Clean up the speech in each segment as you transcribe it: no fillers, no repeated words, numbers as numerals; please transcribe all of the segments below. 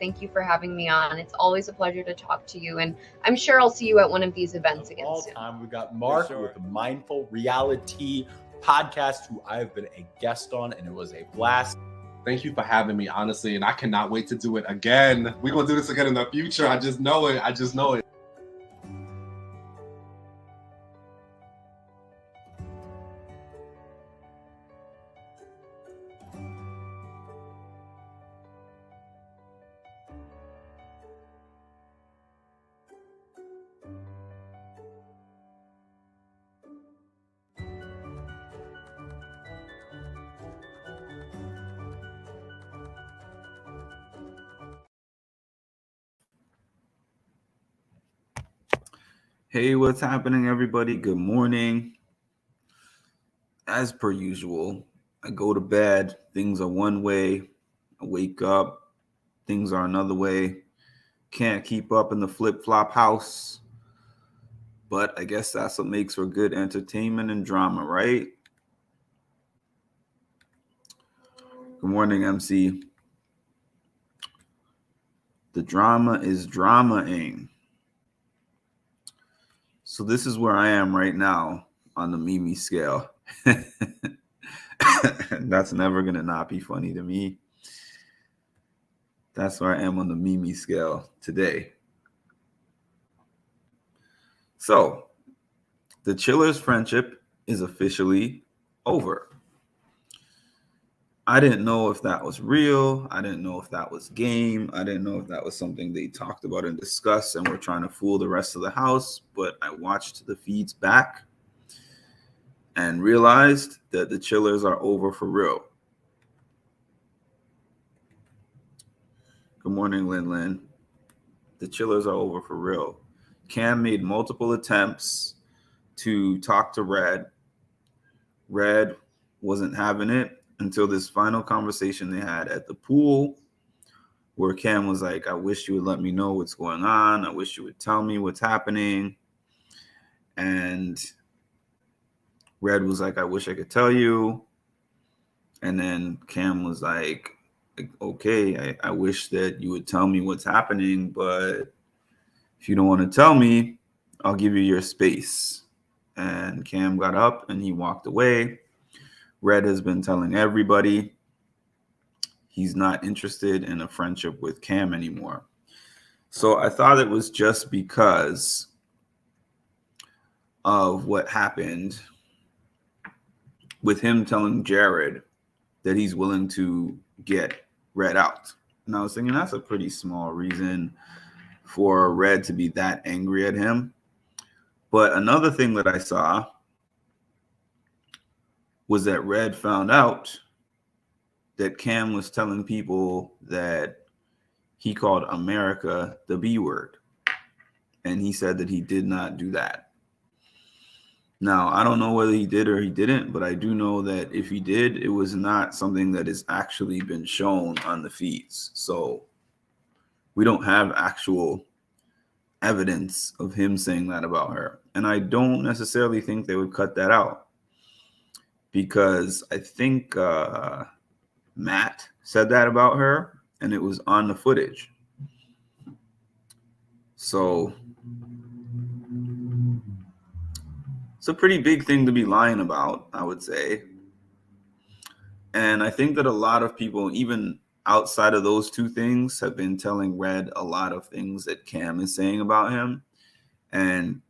Thank you for having me on. It's always a pleasure to talk to you, and I'm sure I'll see you at one of these events again all soon. time. We got Mark with the Mindful Reality podcast, who I've been a guest on, and it was a blast. Thank you for having me, honestly, and I cannot wait to do it again. We're going to do this again in the future. I just know it. Hey, what's happening, everybody? Good morning. As per usual, I go to bed, things are one way. I wake up, things are another way. Can't keep up in the flip-flop house. But I guess that's what makes for good entertainment and drama, right? Good morning, MC. The drama is drama-ing. So this is where I am right now on the Mimi scale. That's never going to not be funny to me. That's where I am on the Mimi scale today. So the Chillers friendship is officially over. I didn't know if that was real. I didn't know if that was game. I didn't know if that was something they talked about and discussed and were trying to fool the rest of the house. But I watched the feeds back and realized that the Chillers are over for real. Good morning, Lin. The Chillers are over for real. Cam made multiple attempts to talk to Red. Red wasn't having it until this final conversation they had at the pool, where Cam was like, I wish you would let me know what's going on. I wish you would tell me what's happening. And Red was like, I wish I could tell you. And then Cam was like, okay, I wish that you would tell me what's happening, but if you don't want to tell me, I'll give you your space. And Cam got up and he walked away. Red has been telling everybody he's not interested in a friendship with Cam anymore. So I thought it was just because of what happened with him telling Jared that he's willing to get Red out. And I was thinking that's a pretty small reason for Red to be that angry at him. But another thing that I saw was that Red found out that Cam was telling people that he called America the B word. And he said that he did not do that. Now, I don't know whether he did or he didn't, but I do know that if he did, it was not something that has actually been shown on the feeds. So we don't have actual evidence of him saying that about her. And I don't necessarily think they would cut that out, because I think Matt said that about her and it was on the footage. So it's a pretty big thing to be lying about, I would say. And I think that a lot of people, even outside of those two things, have been telling Red a lot of things that Cam is saying about him. And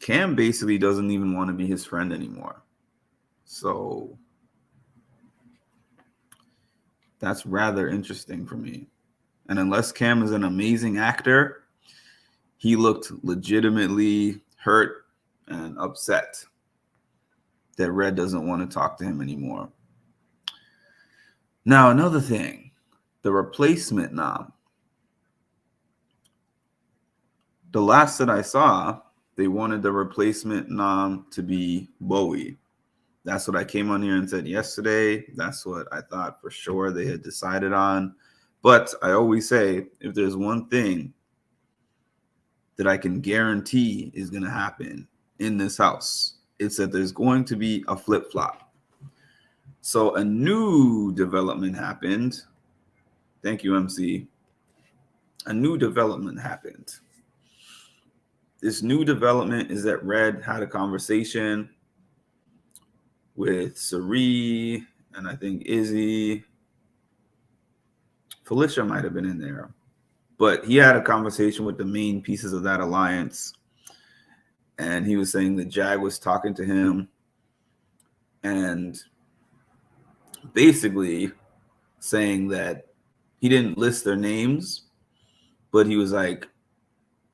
Cam basically doesn't even want to be his friend anymore. So that's rather interesting for me. And unless Cam is an amazing actor, he looked legitimately hurt and upset that Red doesn't want to talk to him anymore. Now, another thing, the replacement nom. The last that I saw, they wanted the replacement nom to be Bowie. That's what I came on here and said yesterday. That's what I thought for sure they had decided on. But I always say, if there's one thing that I can guarantee is going to happen in this house, it's that there's going to be a flip-flop. So a new development happened Thank you, MC. A new development happened. This new development is that Red had a conversation with Sari and I think Izzy. Felicia might have been in there. But he had a conversation with the main pieces of that alliance. And he was saying that Jag was talking to him and basically saying that he didn't list their names, but he was like,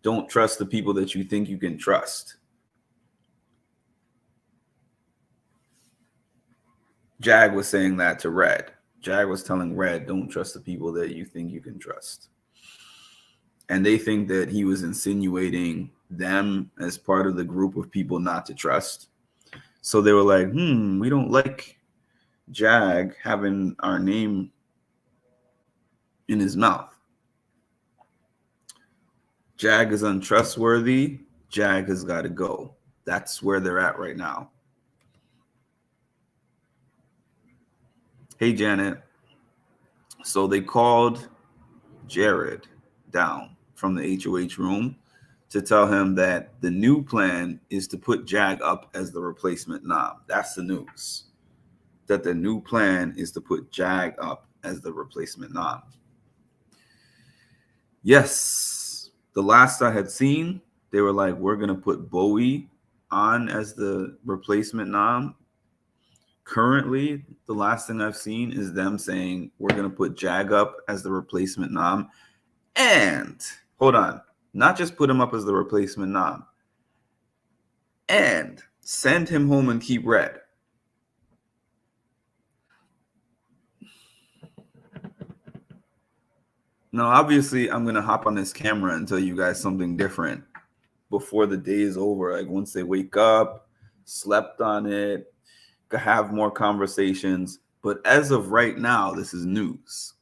don't trust the people that you think you can trust. Jag was saying that to Red. Jag was telling Red, don't trust the people that you think you can trust. And they think that he was insinuating them as part of the group of people not to trust. So they were like, we don't like Jag having our name in his mouth. Jag is untrustworthy. Jag has got to go. That's where they're at right now. Hey, Janet. So they called Jared down from the HOH room to tell him that the new plan is to put Jag up as the replacement nom. That's the news. That the new plan is to put Jag up as the replacement nom. Yes, the last I had seen, they were like, we're going to put Bowie on as the replacement nom. Currently, the last thing I've seen is them saying we're going to put Jag up as the replacement nom. And, hold on, not just put him up as the replacement nom, and send him home and keep Red. Now, obviously, I'm going to hop on this camera and tell you guys something different before the day is over. Like once they wake up, slept on it, could have more conversations. But as of right now, this is news.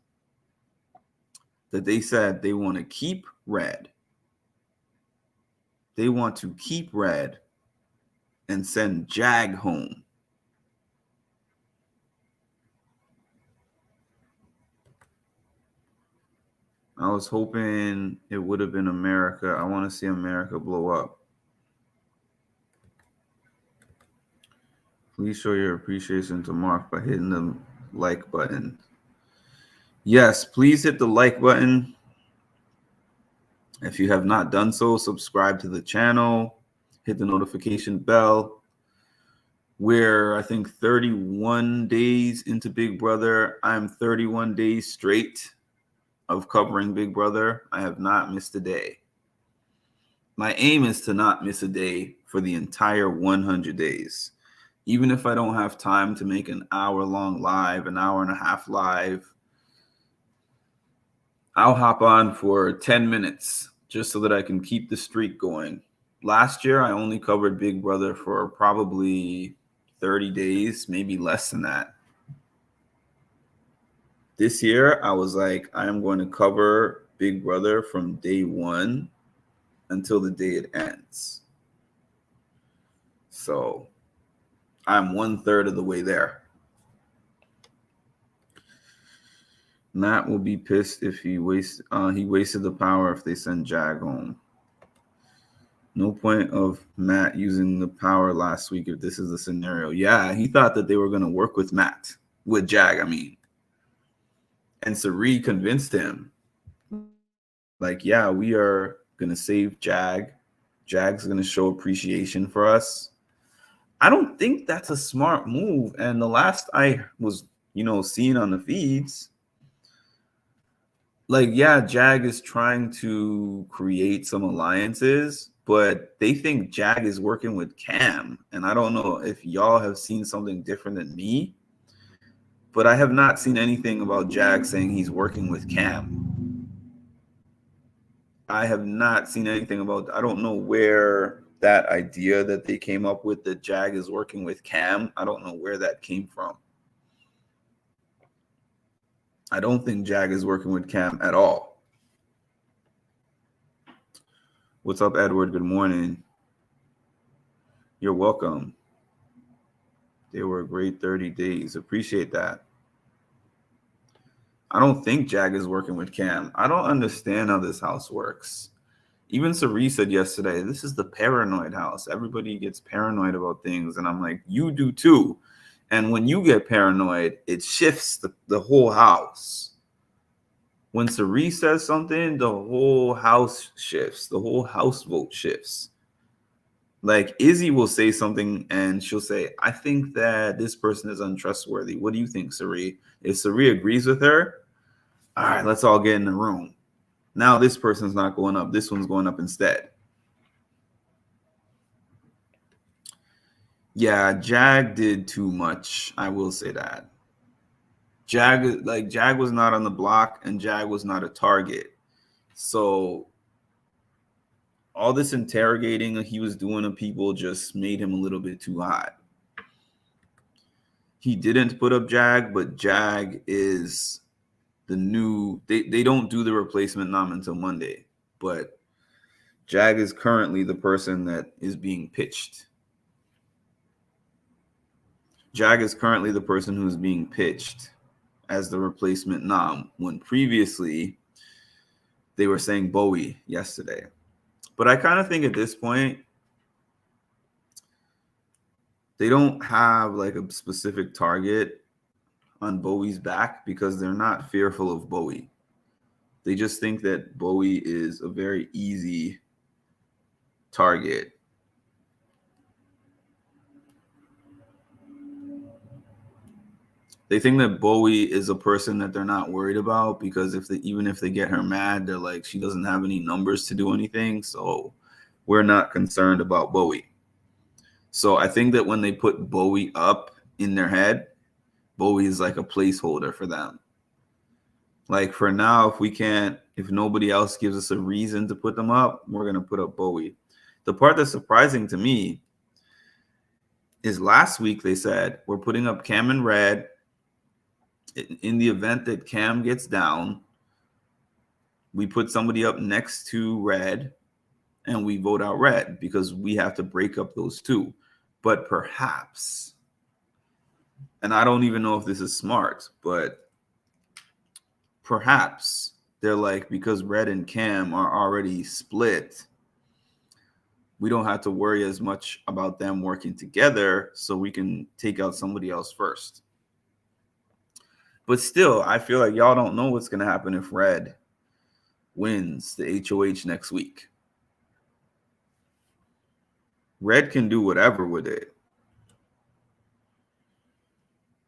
That they said they want to keep Red. They want to keep Red and send Jag home. I was hoping it would have been America. I want to see America blow up. Please show your appreciation to Mark by hitting the like button. Yes, please hit the like button. If you have not done so, subscribe to the channel. Hit the notification bell. We're, I think, 31 days into Big Brother. I'm 31 days straight of covering Big Brother. I have not missed a day. My aim is to not miss a day for the entire 100 days. Even if I don't have time to make an hour-long live, an hour and a half live, I'll hop on for 10 minutes just so that I can keep the streak going. Last year, I only covered Big Brother for probably 30 days, maybe less than that. This year, I was like, I am going to cover Big Brother from day one until the day it ends. So I'm 1/3 of the way there. Matt will be pissed if he wasted the power if they send Jag home. No point of Matt using the power last week if this is the scenario. Yeah, he thought that they were going to work with Jag, I mean. And Sari convinced him, like, yeah, we are going to save Jag. Jag's going to show appreciation for us. I don't think that's a smart move. And the last I was, seeing on the feeds, like, yeah, Jag is trying to create some alliances, but they think Jag is working with Cam. And I don't know if y'all have seen something different than me, but I have not seen anything about Jag saying he's working with Cam. I have not seen anything about, I don't know where that idea that they came up with that Jag is working with Cam, I don't know where that came from. I don't think Jag is working with Cam at all. What's up, Edward? Good morning. You're welcome. They were a great 30 days. Appreciate that. I don't think Jag is working with Cam. I don't understand how this house works. Even Cerise said yesterday, this is the paranoid house. Everybody gets paranoid about things. And I'm like, you do too. And when you get paranoid, it shifts the whole house. When Cerise says something, the whole house shifts. The whole house vote shifts. Like Izzy will say something and she'll say, I think that this person is untrustworthy. What do you think, Cerise? If Cerise agrees with her, all right, let's all get in the room. Now this person's not going up. This one's going up instead. Yeah, Jag did too much. I will say that. Jag was not on the block and Jag was not a target. So all this interrogating he was doing of people just made him a little bit too hot. He didn't put up Jag, but Jag is the new, they don't do the replacement nom until Monday, but Jag is currently the person that is being pitched. Jag is currently the person who's being pitched as the replacement nom, when previously they were saying Bowie yesterday. But I kind of think at this point, they don't have like a specific target on Bowie's back because they're not fearful of Bowie. They just think that Bowie is a very easy target. They think that Bowie is a person that they're not worried about because even if they get her mad, they're like, she doesn't have any numbers to do anything. So we're not concerned about Bowie. So I think that when they put Bowie up in their head, Bowie is like a placeholder for them. Like for now, if nobody else gives us a reason to put them up, we're going to put up Bowie. The part that's surprising to me is last week they said, we're putting up Cam and Red. In the event that Cam gets down, we put somebody up next to Red and we vote out Red because we have to break up those two. But perhaps, and I don't even know if this is smart, but perhaps they're like, because Red and Cam are already split, we don't have to worry as much about them working together, so we can take out somebody else first. But still, I feel like y'all don't know what's going to happen if Red wins the HOH next week. Red can do whatever with it.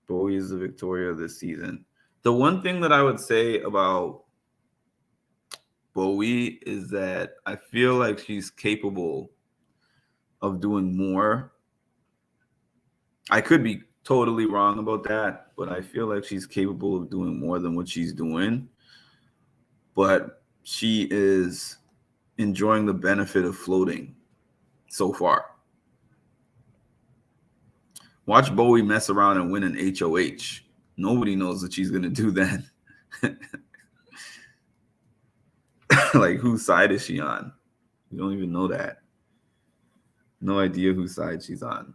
Bowie is the Victoria this season. The one thing that I would say about Bowie is that I feel like she's capable of doing more. I could be totally wrong about that, but I feel like she's capable of doing more than what she's doing. But she is enjoying the benefit of floating so far. Watch Bowie mess around and win an HOH. Nobody knows what she's going to do then. Like, whose side is she on? You don't even know that. No idea whose side she's on.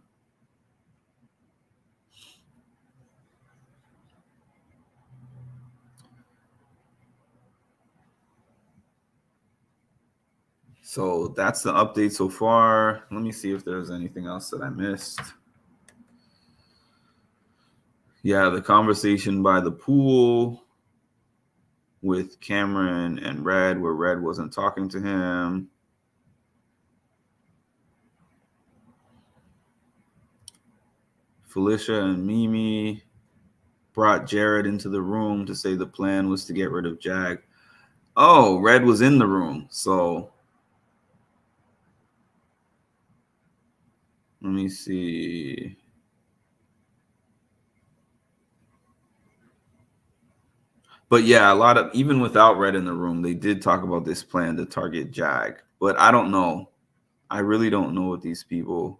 So that's the update so far. Let me see if there's anything else that I missed. Yeah, the conversation by the pool with Cameron and Red, where Red wasn't talking to him. Felicia and Mimi brought Jared into the room to say the plan was to get rid of Jag. Oh, Red was in the room. So let me see. But yeah, even without Red in the room, they did talk about this plan to target Jag. But I don't know. I really don't know what these people.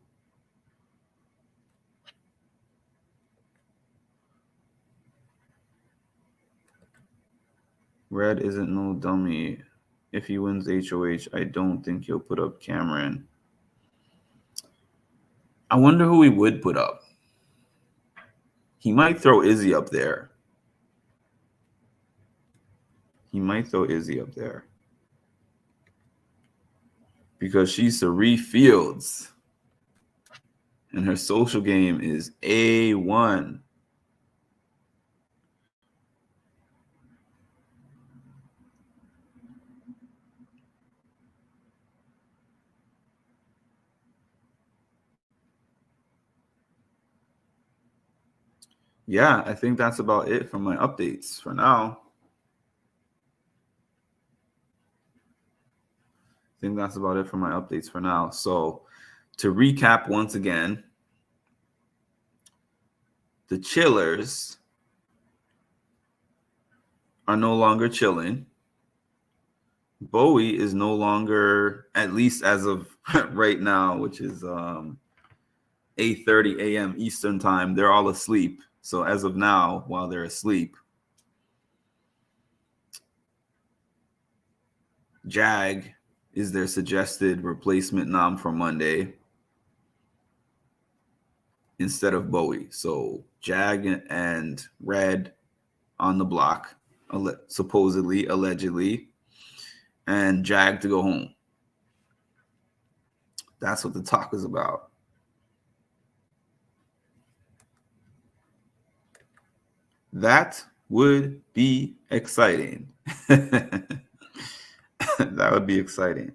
Red isn't no dummy. If he wins HOH, I don't think he'll put up Cameron. I wonder who he would put up. He might throw Izzy up there. He might throw Izzy up there because she's Sari Fields and her social game is A1. Yeah, I think that's about it for my updates for now. I think that's about it for my updates for now. So to recap once again, the chillers are no longer chilling. Bowie is no longer, at least as of right now, which is 8:30 a.m. Eastern time, they're all asleep. So as of now, while they're asleep, Jag is their suggested replacement nom for Monday instead of Bowie. So Jag and Red on the block, supposedly, allegedly, and Jag to go home. That's what the talk is about. That would be exciting. That would be exciting.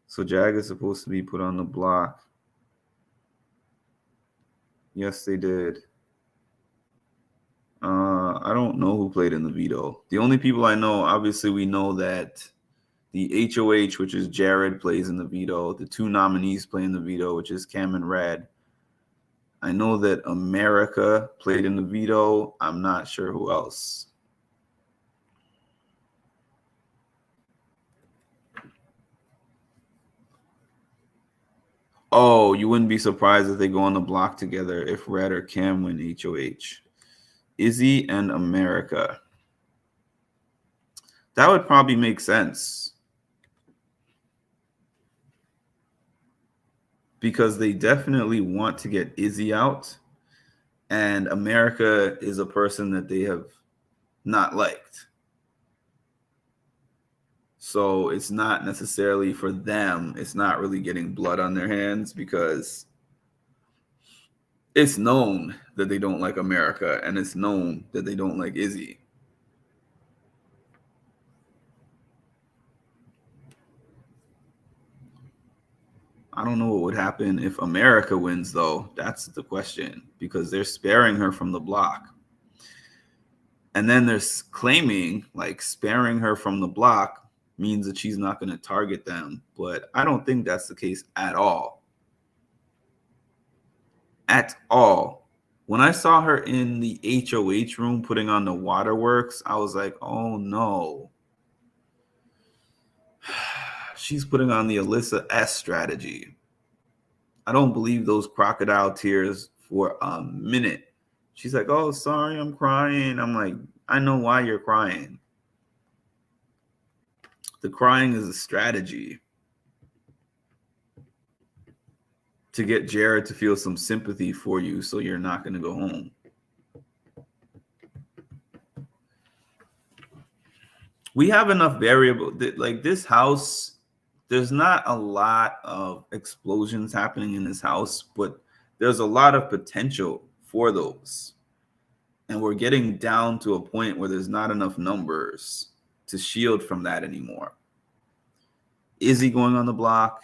So Jag is supposed to be put on the block. Yes, they did. I don't know who played in the veto. The only people I know, obviously, we know that the HOH, which is Jared, plays in the veto. The two nominees play in the veto, which is Cam and Red. I know that America played in the veto. I'm not sure who else. Oh, you wouldn't be surprised if they go on the block together if Red or Cam win HOH. Izzy and America. That would probably make sense. Because they definitely want to get Izzy out. And America is a person that they have not liked. So it's not necessarily for them. It's not really getting blood on their hands because it's known that they don't like America and it's known that they don't like Izzy. I don't know what would happen if America wins, though. That's the question, because they're sparing her from the block. And then they're claiming like sparing her from the block means that she's not going to target them. But I don't think that's the case at all. At all. When I saw her in the HOH room putting on the waterworks, I was like, oh no. She's putting on the Alyssa S strategy. I don't believe those crocodile tears for a minute. She's like, oh, sorry, I'm crying. I'm like, I know why you're crying. The crying is a strategy to get Jared to feel some sympathy for you so you're not going to go home. We have enough variable. Like this house, there's not a lot of explosions happening in this house, but there's a lot of potential for those. And we're getting down to a point where there's not enough numbers to shield from that anymore. Izzy going on the block,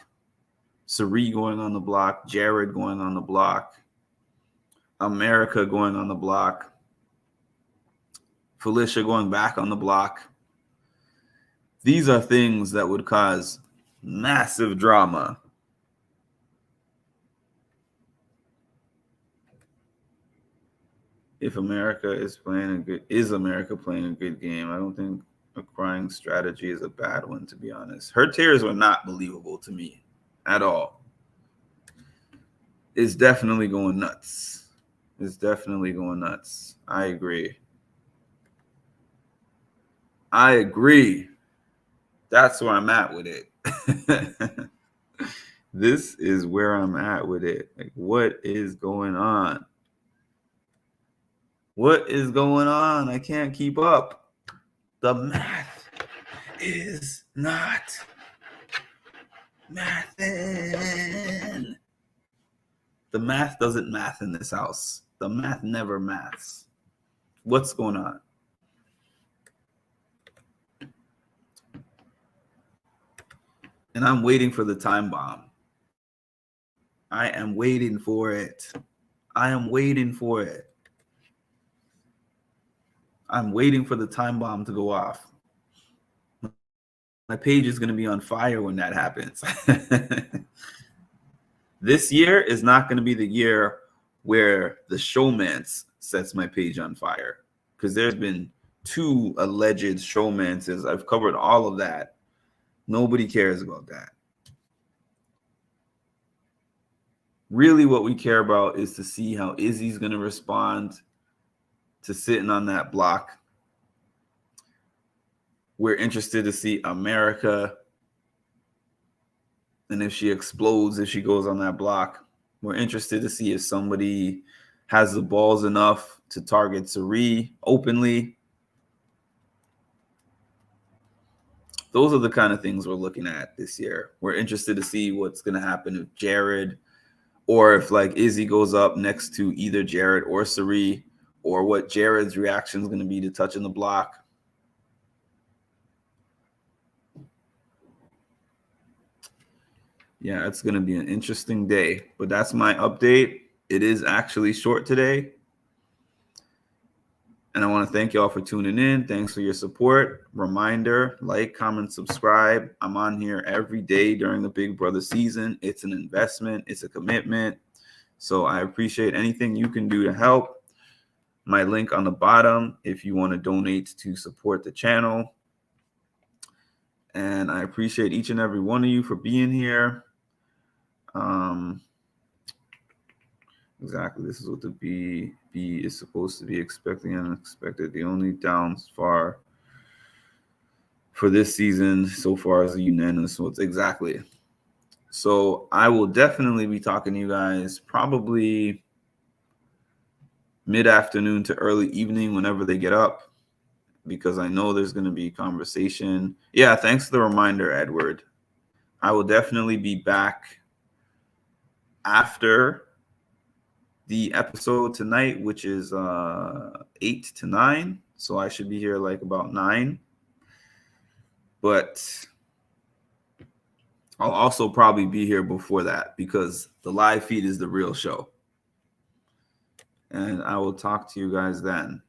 Sari going on the block, Jared going on the block, America going on the block, Felicia going back on the block. These are things that would cause massive drama. If America is America playing a good game? I don't think a crying strategy is a bad one, to be honest. Her tears were not believable to me at all. It's definitely going nuts. It's definitely going nuts. I agree. I agree. That's where I'm at with it. This is where I'm at with it. Like, what is going on? What is going on? I can't keep up. The math is not mathin'. The math doesn't math in this house. The math never maths. What's going on? And I'm waiting for the time bomb. I am waiting for it. I am waiting for it. I'm waiting for the time bomb to go off. My page is going to be on fire when that happens. This year is not going to be the year where the showmance sets my page on fire, because there's been 2 alleged showmances. I've covered all of that. Nobody cares about that. Really, what we care about is to see how Izzy's going to respond to sitting on that block. We're interested to see America, and if she explodes, if she goes on that block. We're interested to see if somebody has the balls enough to target Sari openly. Those are the kind of things we're looking at this year. We're interested to see what's going to happen if Jared, or if like Izzy goes up next to either Jared or Sari, or what Jared's reaction is going to be to touching the block. Yeah, it's going to be an interesting day, but that's my update. It is actually short today. And I want to thank y'all for tuning in. Thanks for your support. Reminder, like, comment, subscribe. I'm on here every day during the Big Brother season. It's an investment. It's a commitment. So I appreciate anything you can do to help. My link on the bottom if you want to donate to support the channel. And I appreciate each and every one of you for being here. Exactly. This is what the B is supposed to be expecting and unexpected. The only downs far for this season so far is the unanimous votes. Exactly. So I will definitely be talking to you guys probably mid-afternoon to early evening whenever they get up, because I know there's going to be conversation. Yeah, thanks for the reminder, Edward. I will definitely be back after the episode tonight, which is 8 to 9. So I should be here like about 9. But I'll also probably be here before that, because the live feed is the real show. And I will talk to you guys then.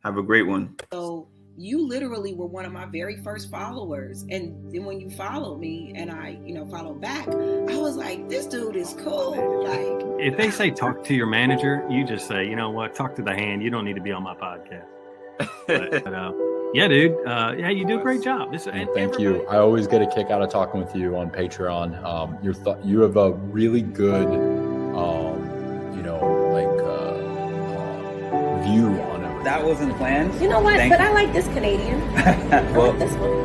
Have a great one. So you literally were one of my very first followers. And then when you followed me and I, followed back, I was like, this dude is cool. Like, if they say talk to your manager, you just say, you know what, talk to the hand. You don't need to be on my podcast. But yeah, dude. Yeah, you do a great job. Thank you. I always get a kick out of talking with you on Patreon. You have a really good, view on it. That wasn't planned. You know what? Thank but you. I like this Canadian. Well, I like this one.